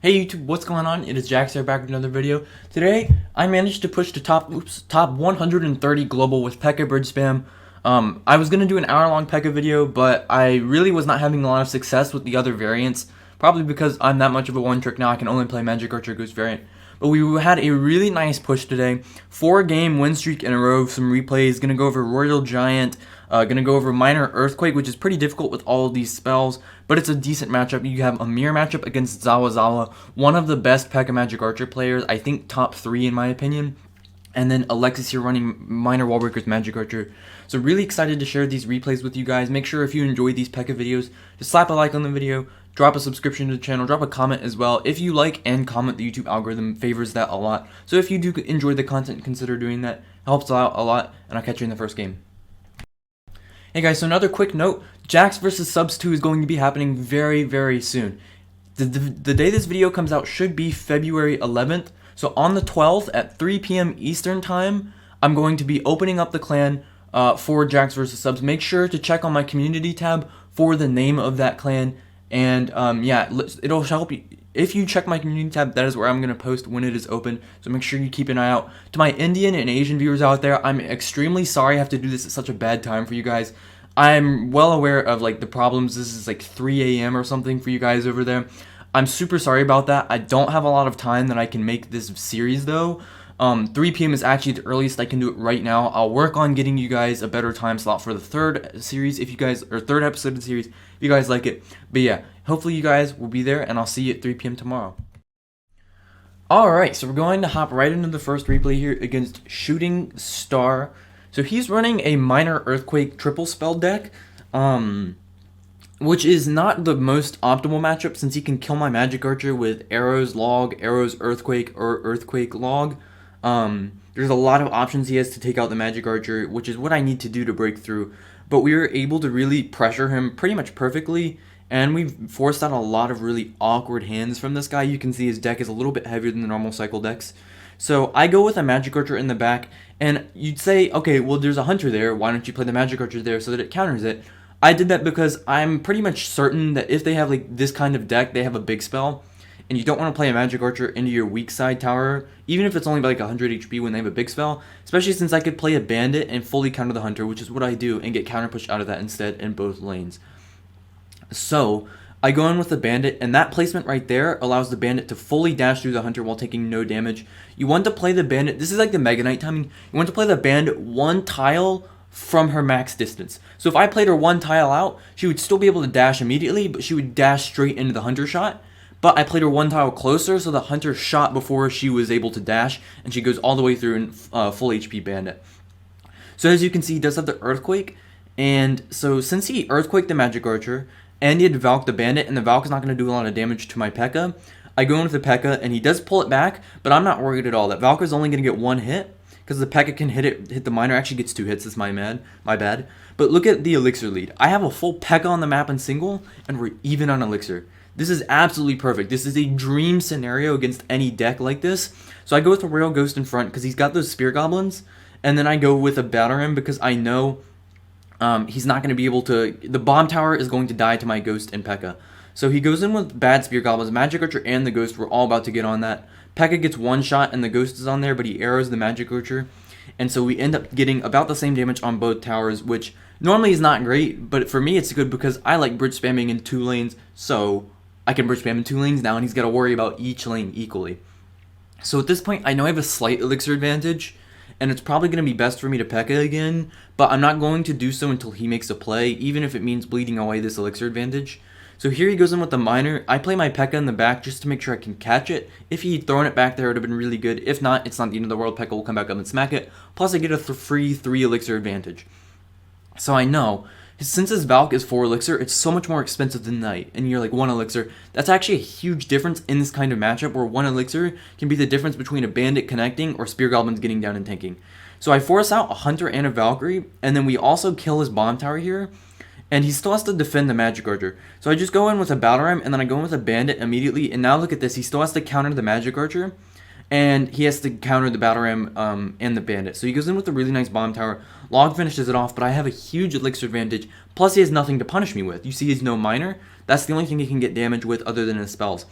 Hey YouTube, what's going on? It is Jax here back with another video. Today, I managed to push the top 130 global with Pekka Bridgespam. I was going to do an hour-long Pekka video, but I really was not having a lot of success with the other variants. Probably because I'm that much of a one-trick now, I can only play Magic Archer Goose variant. But we had a really nice push today. 4-game win streak in a row, some replays. Going to go over Royal Giant. Going to go over Minor Earthquake, which is pretty difficult with all of these spells, but it's a decent matchup. You have a mirror matchup against Zawazawa, one of the best Pekka Magic Archer players, I think top 3 in my opinion. And then Alexis here running Minor Wallbreakers Magic Archer. So really excited to share these replays with you guys. Make sure if you enjoyed these Pekka videos, just slap a like on the video, drop a subscription to the channel, drop a comment as well. If you like and comment, the YouTube algorithm favors that a lot. So if you do enjoy the content, consider doing that. It helps out a lot, and I'll catch you in the first game. Hey guys, so another quick note, Jax vs Subs 2 is going to be happening very, very soon. The day this video comes out should be February 11th, so on the 12th at 3 p.m. Eastern Time, I'm going to be opening up the clan for Jax vs Subs. Make sure to check on my community tab for the name of that clan, and yeah, it'll help you. If you check my community tab, that is where I'm going to post when it is open, so make sure you keep an eye out. To my Indian and Asian viewers out there, I'm extremely sorry I have to do this at such a bad time for you guys. I'm well aware of like the problems. This is like 3 a.m. or something for you guys over there. I'm super sorry about that. I don't have a lot of time that I can make this series though. 3 p.m. is actually the earliest I can do it right now. I'll work on getting you guys a better time slot for the third series if you guys, or third episode of the series if you guys like it. But yeah, hopefully you guys will be there, and I'll see you at 3 p.m. tomorrow. Alright, so we're going to hop right into the first replay here against Shooting Star. So he's running a Minor Earthquake triple spell deck, which is not the most optimal matchup since he can kill my Magic Archer with Arrows Log, Arrows Earthquake, or Earthquake Log. There's a lot of options he has to take out the Magic Archer, which is what I need to do to break through. But we were able to really pressure him pretty much perfectly, and we've forced out a lot of really awkward hands from this guy. You can see his deck is a little bit heavier than the normal cycle decks. So I go with a Magic Archer in the back, and you'd say, okay, well there's a Hunter there, why don't you play the Magic Archer there so that it counters it? I did that because I'm pretty much certain that if they have like this kind of deck, they have a big spell, and you don't want to play a Magic Archer into your weak side tower, even if it's only by like 100 HP when they have a big spell, especially since I could play a Bandit and fully counter the Hunter, which is what I do, and get counter pushed out of that instead in both lanes. So I go in with the Bandit, and that placement right there allows the Bandit to fully dash through the Hunter while taking no damage. You want to play the Bandit, this is like the Mega Knight timing, you want to play the Bandit one tile from her max distance. So if I played her one tile out, she would still be able to dash immediately, but she would dash straight into the Hunter shot. But I played her one tile closer, so the Hunter shot before she was able to dash, and she goes all the way through in full HP Bandit. So as you can see, he does have the Earthquake, and so since he Earthquaked the Magic Archer, and he had Valk the Bandit, and the Valk is not going to do a lot of damage to my Pekka, I go in with the Pekka, and he does pull it back, but I'm not worried at all. That Valk is only going to get one hit, because the Pekka can hit the Minor. Actually gets 2 hits, that's my bad. But look at the Elixir lead. I have a full Pekka on the map in single, and we're even on Elixir. This is absolutely perfect. This is a dream scenario against any deck like this. So I go with a Royal Ghost in front, because he's got those Spear Goblins, and then I go with a Battle Ram, because I know he's not going to be able to... The Bomb Tower is going to die to my Ghost and Pekka. So he goes in with bad Spear Goblins. Magic Archer and the Ghost were all about to get on that. Pekka gets one shot and the Ghost is on there, but he arrows the Magic Archer. And so we end up getting about the same damage on both towers, which normally is not great, but for me it's good because I like bridge spamming in 2 lanes, so I can bridge spam in 2 lanes now, and he's got to worry about each lane equally. So at this point, I know I have a slight Elixir advantage, and it's probably going to be best for me to Pekka again, but I'm not going to do so until he makes a play, even if it means bleeding away this Elixir advantage. So here he goes in with the Minor. I play my Pekka in the back just to make sure I can catch it. If he'd thrown it back there, it would have been really good. If not, it's not the end of the world. Pekka will come back up and smack it. Plus, I get a free 3 Elixir advantage. So I know, since his Valk is 4 Elixir, it's so much more expensive than Knight. And you're like 1 Elixir. That's actually a huge difference in this kind of matchup where 1 Elixir can be the difference between a Bandit connecting or Spear Goblins getting down and tanking. So I force out a Hunter and a Valkyrie, and then we also kill his Bomb Tower here. And he still has to defend the Magic Archer. So I just go in with a Battle Ram, and then I go in with a Bandit immediately. And now look at this. He still has to counter the Magic Archer. And he has to counter the Battle Ram and the Bandit. So he goes in with a really nice Bomb Tower. Log finishes it off, but I have a huge Elixir advantage. Plus he has nothing to punish me with. You see he's no Minor. That's the only thing he can get damage with other than his spells.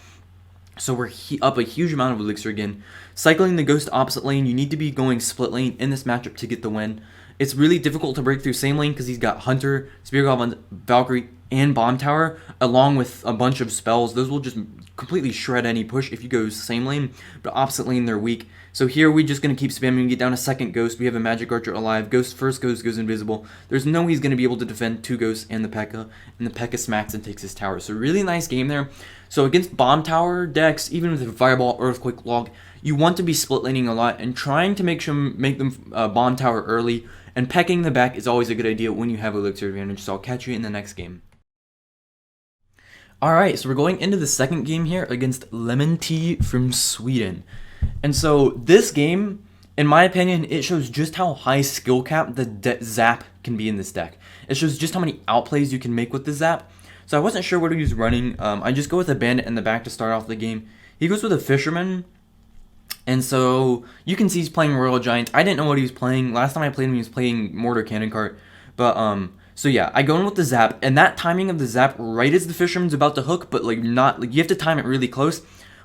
So we're up a huge amount of elixir again. Cycling the ghost opposite lane, you need to be going split lane in this matchup to get the win. It's really difficult to break through same lane because he's got Hunter, Spear Goblin, Valkyrie, and Bomb Tower, along with a bunch of spells. Those will just completely shred any push if you go same lane, but opposite lane they're weak. So here we're just going to keep spamming, get down a second ghost. We have a Magic Archer alive. First ghost goes invisible. There's no way he's going to be able to defend two ghosts and the Pekka, and the Pekka smacks and takes his tower. So really nice game there. So against Bomb Tower decks, even with a Fireball, Earthquake, Log, you want to be split laning a lot and trying to make them Bomb Tower early, and pecking the back is always a good idea when you have elixir advantage. So I'll catch you in the next game. Alright, so we're going into the second game here against Lemon Tea from Sweden. And so this game, in my opinion, it shows just how high skill cap the Zap can be in this deck. It shows just how many outplays you can make with the Zap. So I wasn't sure what he was running. I just go with a Bandit in the back to start off the game. He goes with a Fisherman. And so you can see he's playing Royal Giant. I didn't know what he was playing. Last time I played him, he was playing Mortar Cannon Cart. But so yeah, I go in with the Zap, and that timing of the Zap right as the Fisherman's about to hook, but you have to time it really close.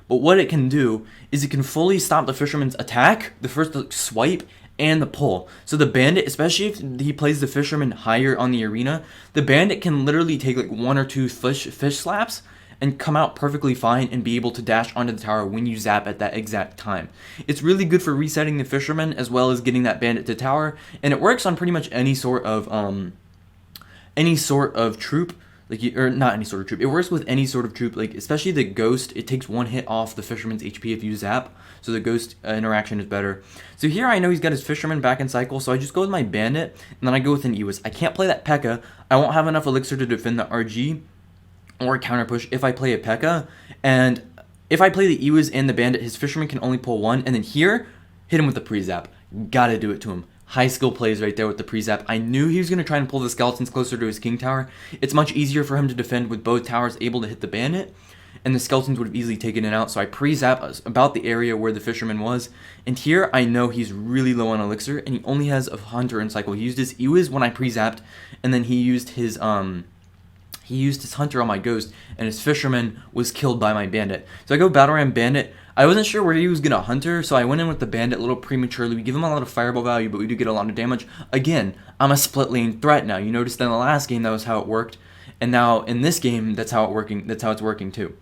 But what it can do is it can fully stop the Fisherman's attack, the first swipe, and the pull. So the Bandit, especially if he plays the Fisherman higher on the arena, the Bandit can literally take one or two fish slaps and come out perfectly fine and be able to dash onto the tower when you zap at that exact time. It's really good for resetting the Fisherman as well as getting that Bandit to tower, and it works on pretty much any sort of troop. Or not any sort of troop. It works with any sort of troop, especially the Ghost. It takes one hit off the Fisherman's HP if you zap, so the Ghost interaction is better. So here I know he's got his Fisherman back in cycle, so I just go with my Bandit, and then I go with an Ewis. I can't play that Pekka. I won't have enough elixir to defend the RG or counter push if I play a Pekka, and if I play the Ewis and the Bandit, his Fisherman can only pull one, and then here, hit him with the pre-zap. Gotta do it to him. High skill plays right there with the pre-zap. I knew he was going to try and pull the Skeletons closer to his King Tower. It's much easier for him to defend with both towers able to hit the Bandit, and the Skeletons would have easily taken it out, so I pre-zap about the area where the Fisherman was, and here I know he's really low on elixir, and he only has a Hunter in cycle. He used his Ewis when I pre-zapped, and then he used his Hunter on my Ghost, and his Fisherman was killed by my Bandit. So I go Battle Ram Bandit. I wasn't sure where he was going to Hunter, so I went in with the Bandit a little prematurely. We give him a lot of Fireball value, but we do get a lot of damage. Again, I'm a split lane threat now. You noticed in the last game that was how it worked, and now in this game that's how it's working too.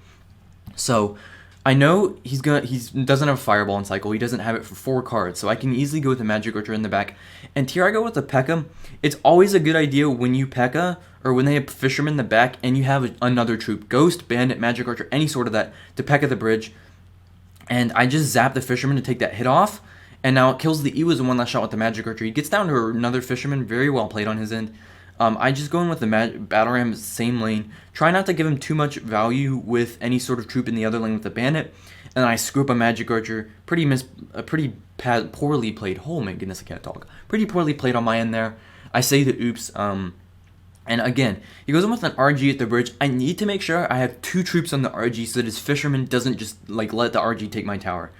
So I know he doesn't have a Fireball in cycle. He doesn't have it for 4 cards, so I can easily go with the Magic Archer in the back. And here I go with the Pekka. It's always a good idea when you Pekka, or when they have Fisherman in the back, and you have another troop, Ghost, Bandit, Magic Archer, any sort of that, to Pekka the bridge. And I just zap the Fisherman to take that hit off, and now it kills the Ewis in one last shot with the Magic Archer. He gets down to another Fisherman, very well played on his end. I just go in with the Battle Ram, same lane. Try not to give him too much value with any sort of troop in the other lane with the Bandit. And then I screw up a Magic Archer. Pretty poorly played. Oh my goodness, I can't talk. Pretty poorly played on my end there. I say the oops. And again, he goes in with an RG at the bridge. I need to make sure I have 2 troops on the RG so that his Fisherman doesn't just let the RG take my tower.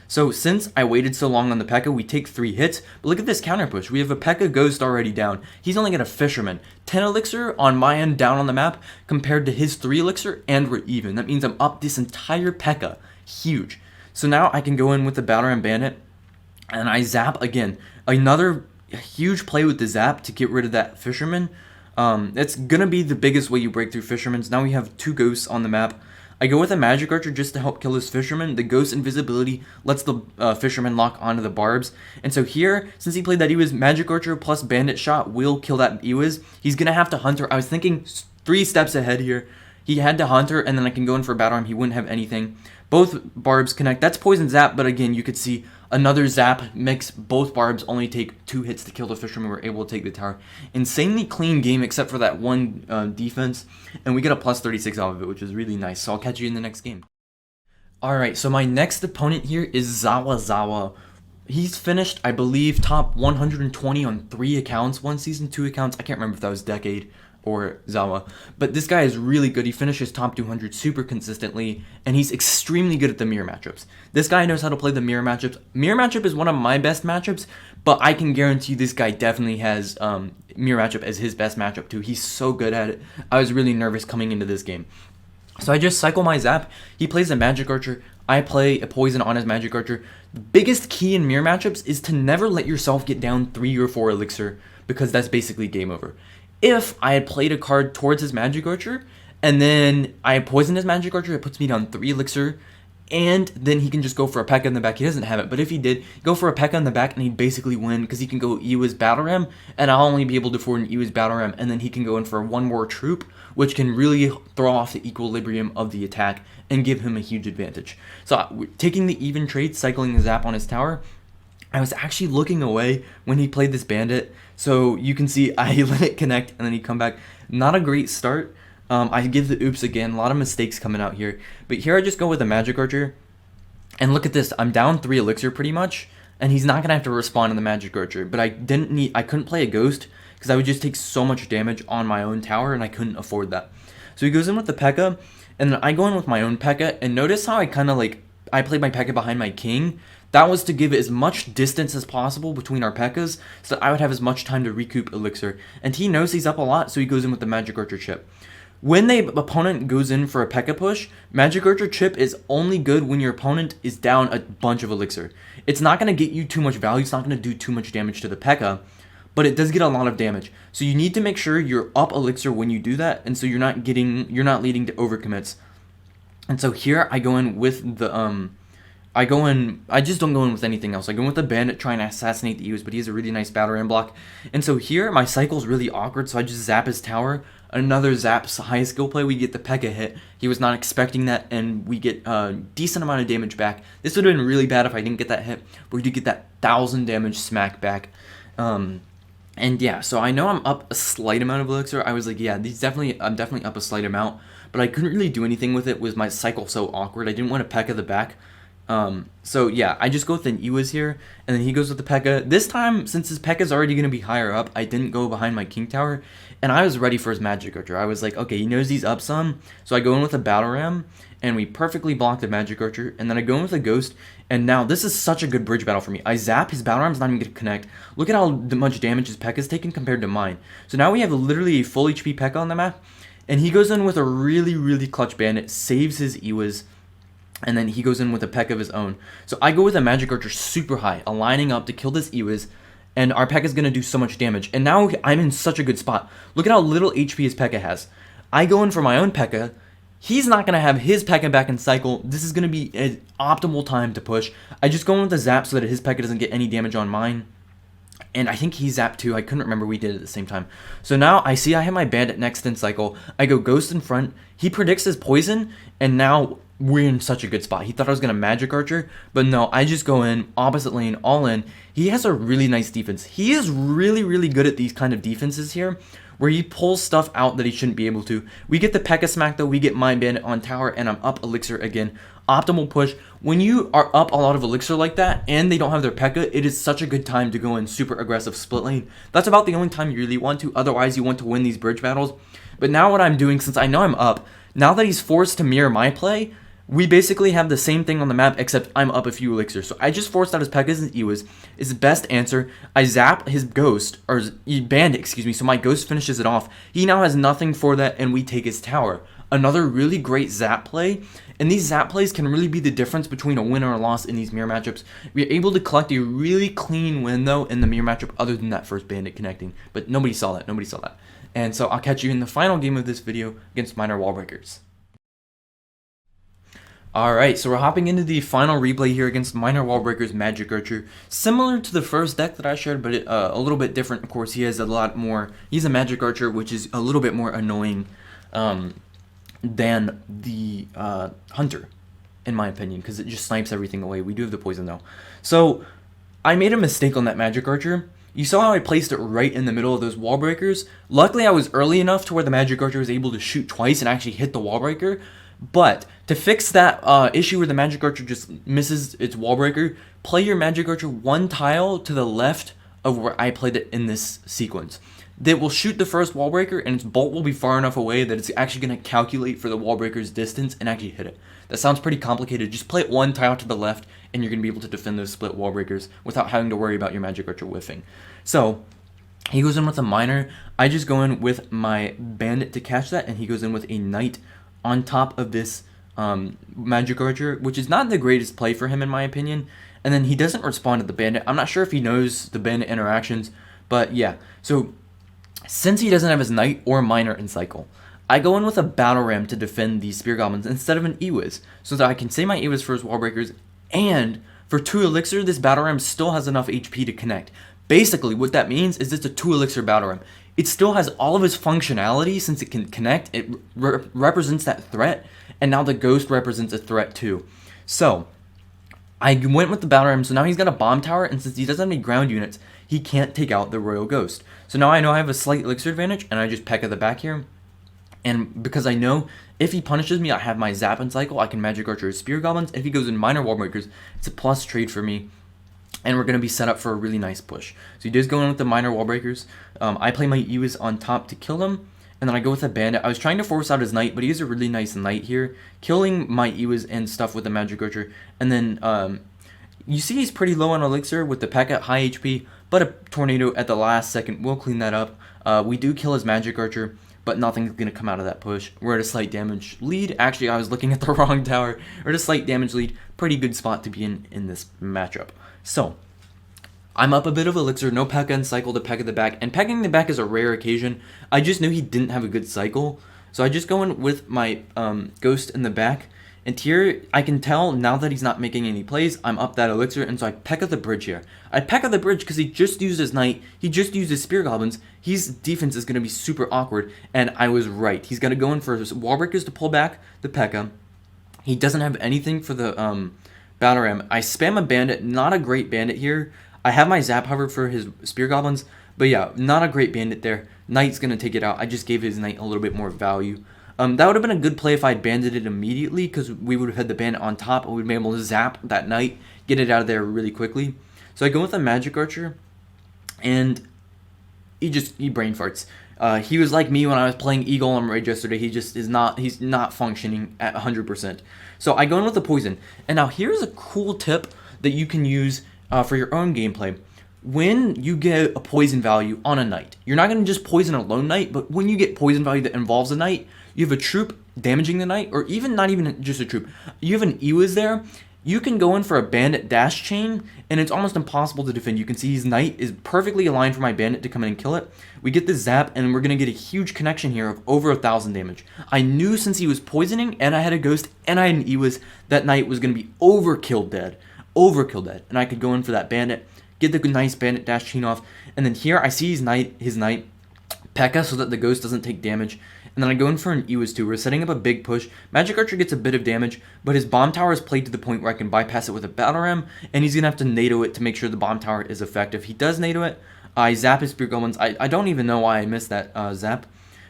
So since I waited so long on the Pekka, we take 3 hits. But look at this counter push. We have a Pekka Ghost already down. He's only got a Fisherman. 10 elixir on my end down on the map compared to his 3 elixir, and we're even. That means I'm up this entire Pekka. Huge. So now I can go in with the Battle Ram Bandit, and I zap again. Another huge play with the zap to get rid of that Fisherman. It's gonna be the biggest way you break through Fishermans. Now we have 2 Ghosts on the map. I go with a Magic Archer just to help kill his Fisherman. The Ghost invisibility lets the Fisherman lock onto the barbs. And so here, since he played that Ewis, Magic Archer plus Bandit shot will kill that Ewis. He's gonna have to Hunter. I was thinking 3 steps ahead here. He had to Hunter, and then I can go in for a Battle Ram. He wouldn't have anything. Both barbs connect. That's Poison Zap, but again, you could see another Zap makes both barbs only take 2 hits to kill the Fisherman. We're able to take the tower. Insanely clean game except for that one defense, and we get a plus 36 off of it, which is really nice. So I'll catch you in the next game. Alright, so my next opponent here is Zawazawa. He's finished, I believe, top 120 on 3 accounts. 1 season, 2 accounts. I can't remember if that was Decade or Zawa, but this guy is really good. He finishes top 200 super consistently, and he's extremely good at the mirror matchups. This guy knows how to play the mirror matchups. Mirror matchup is one of my best matchups, but I can guarantee this guy definitely has mirror matchup as his best matchup too. He's so good at it. I was really nervous coming into this game. So I just cycle my zap. He plays a magic archer. I play a poison on his magic archer. The biggest key in mirror matchups is to never let yourself get down 3 or 4 elixir, because that's basically game over. If I had played a card towards his magic archer and then I poisoned his magic archer, it puts me down 3 elixir, and then he can just go for a Pekka in the back. He doesn't have it, but if he did, go for a Pekka in the back and he'd basically win, because he can go Iwa's Battle Ram, and I'll only be able to afford an Iwa's Battle Ram, and then he can go in for one more troop, which can really throw off the equilibrium of the attack and give him a huge advantage. So taking the even trade, cycling the zap on his tower, I was actually looking away when he played this bandit, so you can see I let it connect and then he come back. Not a great start. I give the oops again, a lot of mistakes coming out here. But here I just go with a magic archer, and look at this, I'm down 3 elixir pretty much, and he's not gonna have to respond to the magic archer. But I couldn't play a ghost because I would just take so much damage on my own tower, and I couldn't afford that. So he goes in with the Pekka, and then I go in with my own Pekka, and notice how I kind of I played my Pekka behind my king. That was to give it as much distance as possible between our Pekkas, so that I would have as much time to recoup elixir. And he knows he's up a lot, so he goes in with the magic archer chip. When the opponent goes in for a Pekka push, Magic Archer Chip is only good when your opponent is down a bunch of elixir. It's not going to get you too much value, it's not going to do too much damage to the Pekka, but it does get a lot of damage. So you need to make sure you're up elixir when you do that, and so you're not leading to overcommits. And so here I go in with the I just don't go in with anything else. I go in with the bandit trying to assassinate the Ews, but he has a really nice battle ram block. And so here my cycle's really awkward, so I just zap his tower. Another zap's high skill play, we get the Pekka hit. He was not expecting that, and we get a decent amount of damage back. This would have been really bad if I didn't get that hit, but we do get that 1000 damage smack back. And yeah, so I know I'm up a slight amount of elixir. I was like, yeah, I'm definitely up a slight amount, but I couldn't really do anything with it with my cycle so awkward. I didn't want to Pekka the back. So yeah, I just go with an Iwas here, and then he goes with the Pekka. This time, since his Pekka's already going to be higher up, I didn't go behind my King Tower, and I was ready for his Magic Archer. I was like, okay, he knows he's up some, so I go in with a Battle Ram, and we perfectly block the Magic Archer, and then I go in with a Ghost, and now this is such a good bridge battle for me. I zap, his Battle Ram's not even going to connect. Look at how much damage his Pekka's taken compared to mine. So now we have literally a full HP Pekka on the map, and he goes in with a really, really clutch bandit, saves his Iwas, and then he goes in with a Pekka of his own. So I go with a Magic Archer super high, aligning up to kill this Iwas, and our Pekka's going to do so much damage. And now I'm in such a good spot. Look at how little HP his Pekka has. I go in for my own Pekka. He's not going to have his Pekka back in cycle. This is going to be an optimal time to push. I just go in with the zap so that his Pekka doesn't get any damage on mine. And I think he zapped too. I couldn't remember we did it at the same time. So now I see I have my bandit next in cycle. I go Ghost in front. He predicts his poison, and now we're in such a good spot. He thought I was going to Magic Archer, but no, I just go in, opposite lane, all in. He has a really nice defense. He is really, really good at these kind of defenses here, where he pulls stuff out that he shouldn't be able to. We get the Pekka smack though, we get my bandit on tower, and I'm up elixir again. Optimal push. When you are up a lot of elixir like that, and they don't have their Pekka, it is such a good time to go in super aggressive split lane. That's about the only time you really want to, otherwise you want to win these bridge battles. But now what I'm doing, since I know I'm up, now that he's forced to mirror my play, we basically have the same thing on the map, except I'm up a few elixirs. So I just forced out his Pekkas and Iwas. Is the best answer. I zap his Ghost, or his bandit, excuse me, so my Ghost finishes it off. He now has nothing for that, and we take his tower. Another really great zap play, and these zap plays can really be the difference between a win or a loss in these mirror matchups. We are able to collect a really clean win, though, in the mirror matchup, other than that first bandit connecting. But nobody saw that, And so I'll catch you in the final game of this video against Minor Wall Breakers. Alright, so we're hopping into the final replay here against Minor Wall Breakers Magic Archer. Similar to the first deck that I shared, but a little bit different. Of course, he has a lot more. He's a Magic Archer, which is a little bit more annoying than the Hunter, in my opinion, because it just snipes everything away. We do have the poison, though. So, I made a mistake on that Magic Archer. You saw how I placed it right in the middle of those wall breakers. Luckily, I was early enough to where the Magic Archer was able to shoot twice and actually hit the wall breaker. But to fix that issue where the Magic Archer just misses its wall breaker, play your Magic Archer one tile to the left of where I played it in this sequence. That will shoot the first wall breaker, and its bolt will be far enough away that it's actually going to calculate for the wall breaker's distance and actually hit it. That sounds pretty complicated. Just play it one tile to the left, and you're going to be able to defend those split wall breakers without having to worry about your Magic Archer whiffing. So, he goes in with a Miner. I just go in with my Bandit to catch that, and he goes in with a Knight on top of this Magic Archer, which is not the greatest play for him in my opinion. And then he doesn't respond to the bandit. I'm not sure if he knows the bandit interactions, but yeah. So since he doesn't have his knight or miner in cycle, I go in with a battle ram to defend these spear goblins instead of an Ewiz, so that I can save my Ewiz for his wall breakers, and for 2 elixir, this battle ram still has enough HP to connect. Basically, what that means is it's a 2 elixir battle ram. It still has all of its functionality since it can connect. It represents that threat, and now the ghost represents a threat too. So I went with the battle ram, so now he's got a bomb tower, and since he doesn't have any ground units, he can't take out the royal ghost. So now I know I have a slight elixir advantage, and I just Pekka the back here. And because I know if he punishes me, I have my zap and cycle, I can magic archer his spear goblins. If he goes in minor wall breakers, it's a plus trade for me, and we're going to be set up for a really nice push. So he does go in with the minor wall breakers. I play my Ewiz on top to kill him, and then I go with a bandit. I was trying to force out his knight, but he has a really nice knight here, killing my Ewiz and stuff with the magic archer. And then you see he's pretty low on elixir with the Pekka high HP, but a tornado at the last second will clean that up. We do kill his magic archer, but nothing's going to come out of that push. We're at a slight damage lead. Actually, I was looking at the wrong tower. We're at a slight damage lead. Pretty good spot to be in this matchup. So I'm up a bit of elixir, no Pekka and cycle to Pekka the back, and Pekking the back is a rare occasion. I just knew he didn't have a good cycle, so I just go in with my ghost in the back. And here, I can tell now that he's not making any plays, I'm up that elixir, and so I Pekka the bridge here. I Pekka the bridge because he just used his knight, he just used his spear goblins, his defense is going to be super awkward, and I was right. He's going to go in for his wall breakers to pull back the Pekka. He doesn't have anything for the battle ram. I spam a bandit, not a great bandit here. I have my zap hover for his spear goblins, but yeah, not a great bandit there. Knight's going to take it out. I just gave his knight a little bit more value. That would have been a good play if I'd banded it immediately, because we would have had the bandit on top, and we'd be able to zap that knight, get it out of there really quickly. So I go with a magic archer, and he brain farts. He was like me when I was playing Eagle on Rage yesterday. He's not functioning at 100%. So I go in with the poison. And now here's a cool tip that you can use for your own gameplay. When you get a poison value on a knight, you're not going to just poison a lone knight, but when you get poison value that involves a knight, you have a troop damaging the knight, or even not even just a troop, you have an Ewiz there, you can go in for a bandit dash chain, and it's almost impossible to defend. You can see his knight is perfectly aligned for my bandit to come in and kill it. We get the zap, and we're going to get a huge connection here of over 1,000 damage. I knew since he was poisoning, and I had a ghost, and I had an Ewiz, that knight was going to be overkill dead, and I could go in for that bandit, get the nice bandit dash chain off, and then here I see his knight Pekka so that the ghost doesn't take damage, and then I go in for an Ewiz too. We're setting up a big push. Magic Archer gets a bit of damage, but his bomb tower is played to the point where I can bypass it with a battle ram, and he's going to have to NATO it to make sure the bomb tower is effective. He does NATO it. I zap his spear goblins. I don't even know why I missed that zap,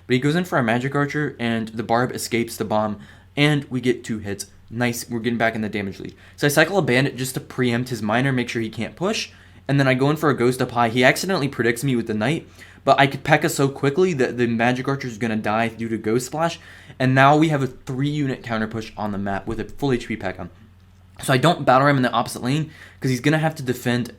but he goes in for a Magic Archer, and the barb escapes the bomb, and we get 2 hits. Nice, we're getting back in the damage lead. So I cycle a bandit just to preempt his miner, make sure he can't push, and then I go in for a ghost up high. He accidentally predicts me with the knight, but I could Pekka so quickly that the magic archer is going to die due to ghost splash, and now we have a 3-unit counter push on the map with a full HP Pekka. So I don't battle ram in the opposite lane because he's going to have to defend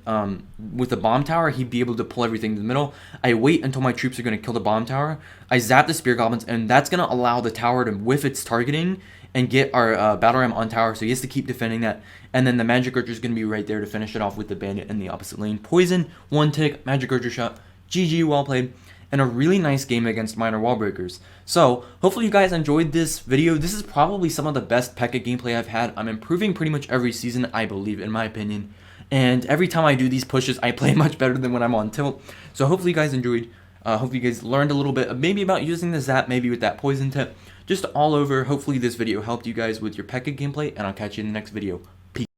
with the bomb tower. He'd be able to pull everything to the middle. I wait until my troops are going to kill the bomb tower. I zap the spear goblins, and that's going to allow the tower to whiff its targeting and get our battle ram on tower, so he has to keep defending that. And then the magic archer is going to be right there to finish it off with the bandit in the opposite lane. Poison, 1 tick, magic archer shot, GG, well played, and a really nice game against minor wall breakers. So hopefully you guys enjoyed this video. This is probably some of the best Pekka gameplay I've had. I'm improving pretty much every season, I believe, in my opinion. And every time I do these pushes, I play much better than when I'm on tilt. So hopefully you guys enjoyed. Hopefully you guys learned a little bit, maybe about using the zap, maybe with that poison tip. Just all over. Hopefully this video helped you guys with your Pekka gameplay, and I'll catch you in the next video.